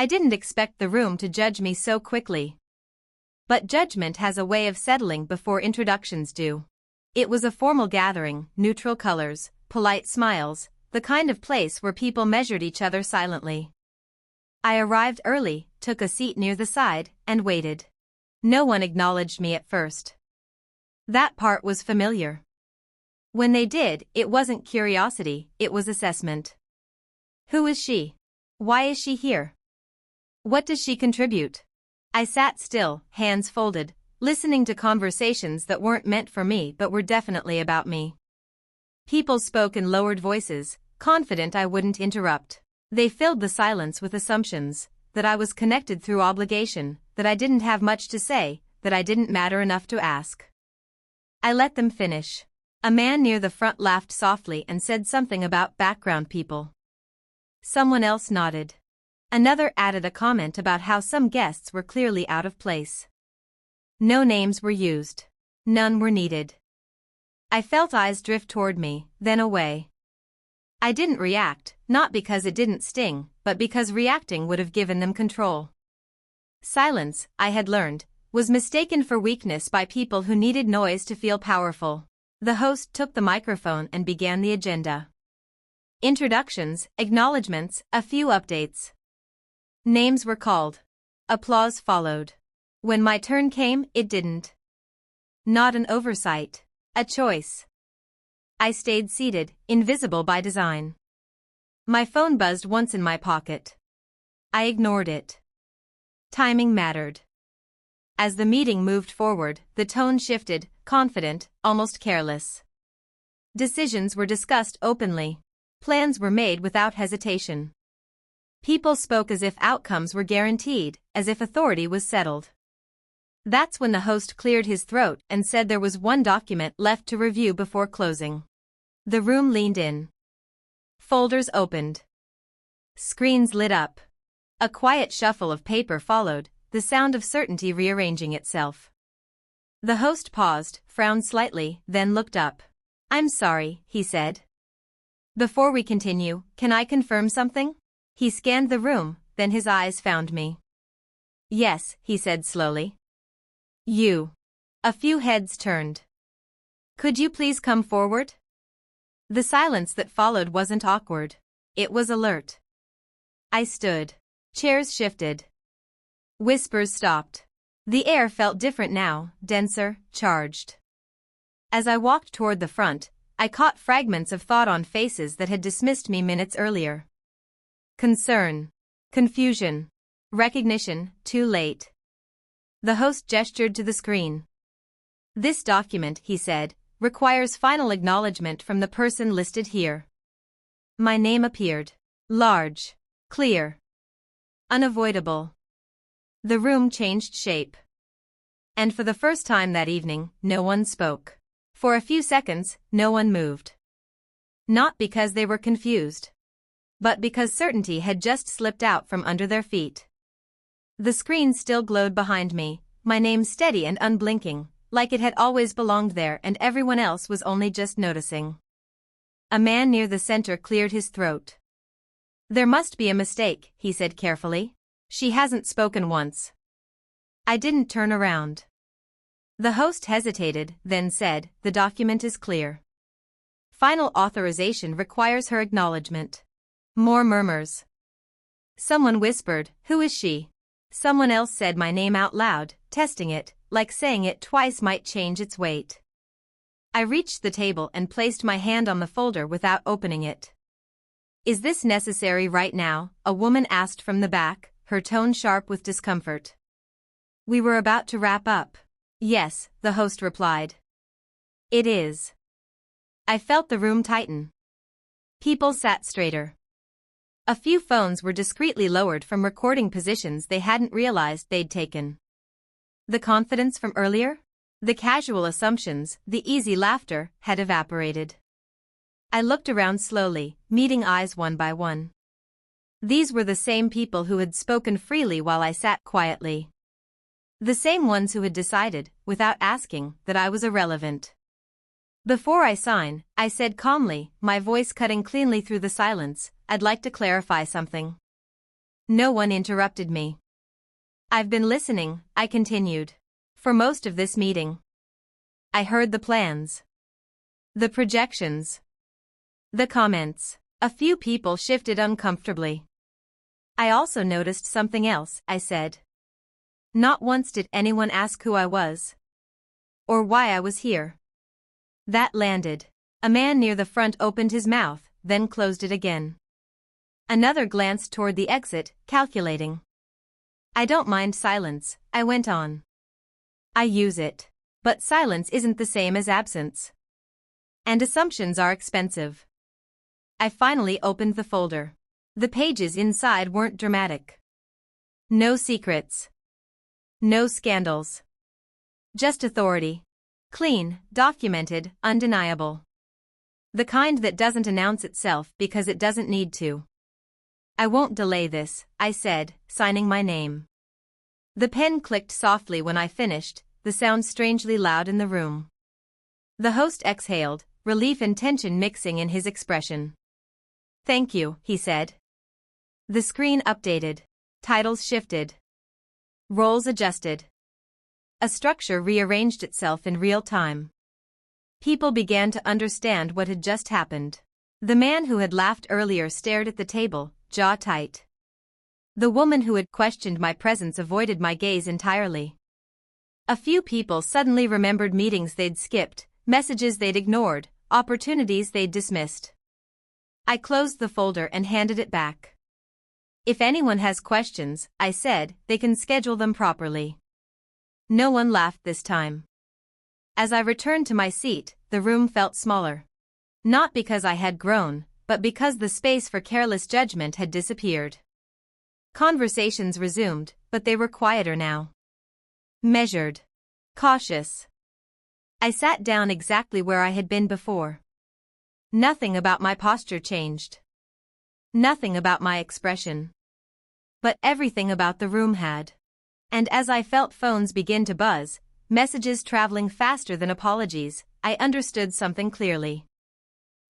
I didn't expect the room to judge me so quickly. But judgment has a way of settling before introductions do. It was a formal gathering, neutral colors, polite smiles, the kind of place where people measured each other silently. I arrived early, took a seat near the side, and waited. No one acknowledged me at first. That part was familiar. When they did, it wasn't curiosity, it was assessment. Who is she? Why is she here? What does she contribute? I sat still, hands folded, listening to conversations that weren't meant for me but were definitely about me. People spoke in lowered voices, confident I wouldn't interrupt. They filled the silence with assumptions, that I was connected through obligation, that I didn't have much to say, that I didn't matter enough to ask. I let them finish. A man near the front laughed softly and said something about background people. Someone else nodded. Another added a comment about how some guests were clearly out of place. No names were used. None were needed. I felt eyes drift toward me, then away. I didn't react, not because it didn't sting, but because reacting would have given them control. Silence, I had learned, was mistaken for weakness by people who needed noise to feel powerful. The host took the microphone and began the agenda. Introductions, acknowledgements, a few updates. Names were called. Applause followed. When my turn came, it didn't. Not an oversight. A choice. I stayed seated, invisible by design. My phone buzzed once in my pocket. I ignored it. Timing mattered. As the meeting moved forward, the tone shifted, confident, almost careless. Decisions were discussed openly. Plans were made without hesitation. People spoke as if outcomes were guaranteed, as if authority was settled. That's when the host cleared his throat and said there was one document left to review before closing. The room leaned in. Folders opened. Screens lit up. A quiet shuffle of paper followed, the sound of certainty rearranging itself. The host paused, frowned slightly, then looked up. "I'm sorry," he said. "Before we continue, can I confirm something?" He scanned the room, then his eyes found me. "Yes," he said slowly. "You." A few heads turned. "Could you please come forward?" The silence that followed wasn't awkward. It was alert. I stood. Chairs shifted. Whispers stopped. The air felt different now, denser, charged. As I walked toward the front, I caught fragments of thought on faces that had dismissed me minutes earlier. Concern. Confusion. Recognition, too late. The host gestured to the screen. "This document," he said, "requires final acknowledgement from the person listed here." My name appeared. Large. Clear. Unavoidable. The room changed shape. And for the first time that evening, no one spoke. For a few seconds, no one moved. Not because they were confused, but because certainty had just slipped out from under their feet. The screen still glowed behind me, my name steady and unblinking, like it had always belonged there and everyone else was only just noticing. A man near the center cleared his throat. "There must be a mistake," he said carefully. "She hasn't spoken once." I didn't turn around. The host hesitated, then said, "The document is clear. Final authorization requires her acknowledgement." More murmurs. Someone whispered, "Who is she?" Someone else said my name out loud, testing it, like saying it twice might change its weight. I reached the table and placed my hand on the folder without opening it. "Is this necessary right now?" a woman asked from the back, her tone sharp with discomfort. We were about to wrap up. "Yes," the host replied. "It is." I felt the room tighten. People sat straighter. A few phones were discreetly lowered from recording positions they hadn't realized they'd taken. The confidence from earlier? The casual assumptions, the easy laughter, had evaporated. I looked around slowly, meeting eyes one by one. These were the same people who had spoken freely while I sat quietly. The same ones who had decided, without asking, that I was irrelevant. "Before I sign," I said calmly, my voice cutting cleanly through the silence, "I'd like to clarify something. No one interrupted me. I've been listening, I continued. For most of this meeting. I heard the plans. The projections. The comments. A few people shifted uncomfortably. I also noticed something else, I said. Not once did anyone ask who I was. Or why I was here. That landed. A man near the front opened his mouth, then closed it again. Another glanced toward the exit, calculating. I don't mind silence, I went on. I use it. But silence isn't the same as absence. And assumptions are expensive. I finally opened the folder. The pages inside weren't dramatic. No secrets. No scandals. Just authority. Clean, documented, undeniable. The kind that doesn't announce itself because it doesn't need to. I won't delay this, I said, signing my name. The pen clicked softly when I finished, the sound strangely loud in the room. The host exhaled, relief and tension mixing in his expression. Thank you, he said. The screen updated. Titles shifted. Roles adjusted. A structure rearranged itself in real time. People began to understand what had just happened. The man who had laughed earlier stared at the table, jaw tight. The woman who had questioned my presence avoided my gaze entirely. A few people suddenly remembered meetings they'd skipped, messages they'd ignored, opportunities they'd dismissed. I closed the folder and handed it back. If anyone has questions, I said, they can schedule them properly. No one laughed this time. As I returned to my seat, the room felt smaller. Not because I had grown, but because the space for careless judgment had disappeared. Conversations resumed, but they were quieter now. Measured. Cautious. I sat down exactly where I had been before. Nothing about my posture changed. Nothing about my expression. But everything about the room had. And as I felt phones begin to buzz, messages traveling faster than apologies, I understood something clearly.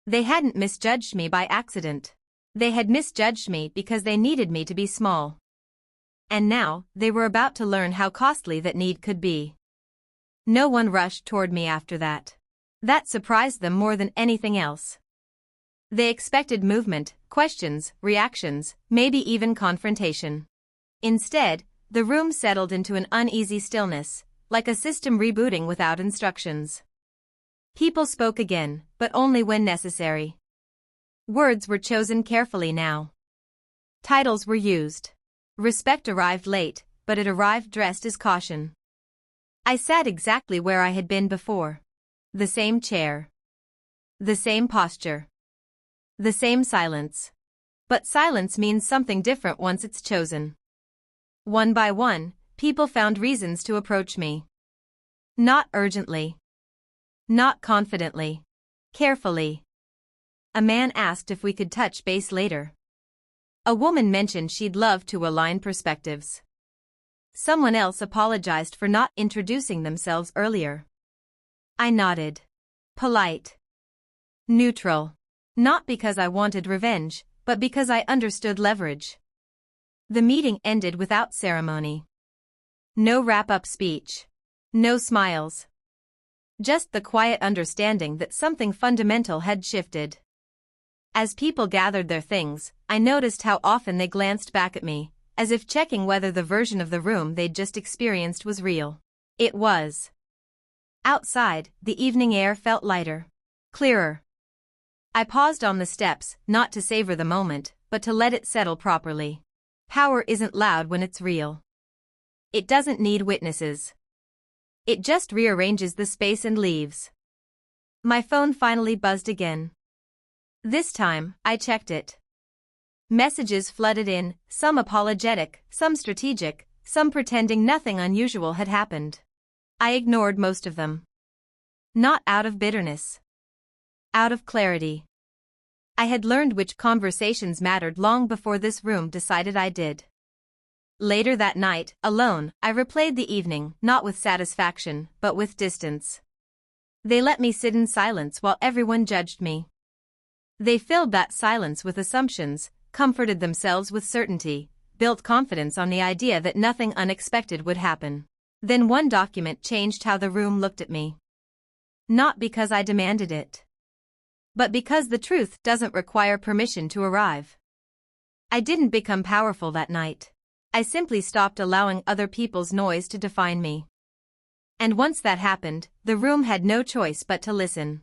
They hadn't misjudged me by accident. They had misjudged me because they needed me to be small. And now, they were about to learn how costly that need could be. No one rushed toward me after that. That surprised them more than anything else. They expected movement, questions, reactions, maybe even confrontation. Instead, the room settled into an uneasy stillness, like a system rebooting without instructions. People spoke again, but only when necessary. Words were chosen carefully now. Titles were used. Respect arrived late, but it arrived dressed as caution. I sat exactly where I had been before. The same chair. The same posture. The same silence. But silence means something different once it's chosen. One by one, people found reasons to approach me. Not urgently. Not confidently. Carefully. A man asked if we could touch base later. A woman mentioned she'd love to align perspectives. Someone else apologized for not introducing themselves earlier. I nodded. Polite. Neutral. Not because I wanted revenge, but because I understood leverage. The meeting ended without ceremony. No wrap-up speech. No smiles. Just the quiet understanding that something fundamental had shifted. As people gathered their things, I noticed how often they glanced back at me, as if checking whether the version of the room they'd just experienced was real. It was. Outside, the evening air felt lighter. Clearer. I paused on the steps, not to savor the moment, but to let it settle properly. Power isn't loud when it's real. It doesn't need witnesses. It just rearranges the space and leaves. My phone finally buzzed again. This time, I checked it. Messages flooded in, some apologetic, some strategic, some pretending nothing unusual had happened. I ignored most of them. Not out of bitterness. Out of clarity. I had learned which conversations mattered long before this room decided I did. Later that night, alone, I replayed the evening, not with satisfaction, but with distance. They let me sit in silence while everyone judged me. They filled that silence with assumptions, comforted themselves with certainty, built confidence on the idea that nothing unexpected would happen. Then one document changed how the room looked at me. Not because I demanded it, but because the truth doesn't require permission to arrive. I didn't become powerful that night. I simply stopped allowing other people's noise to define me. And once that happened, the room had no choice but to listen.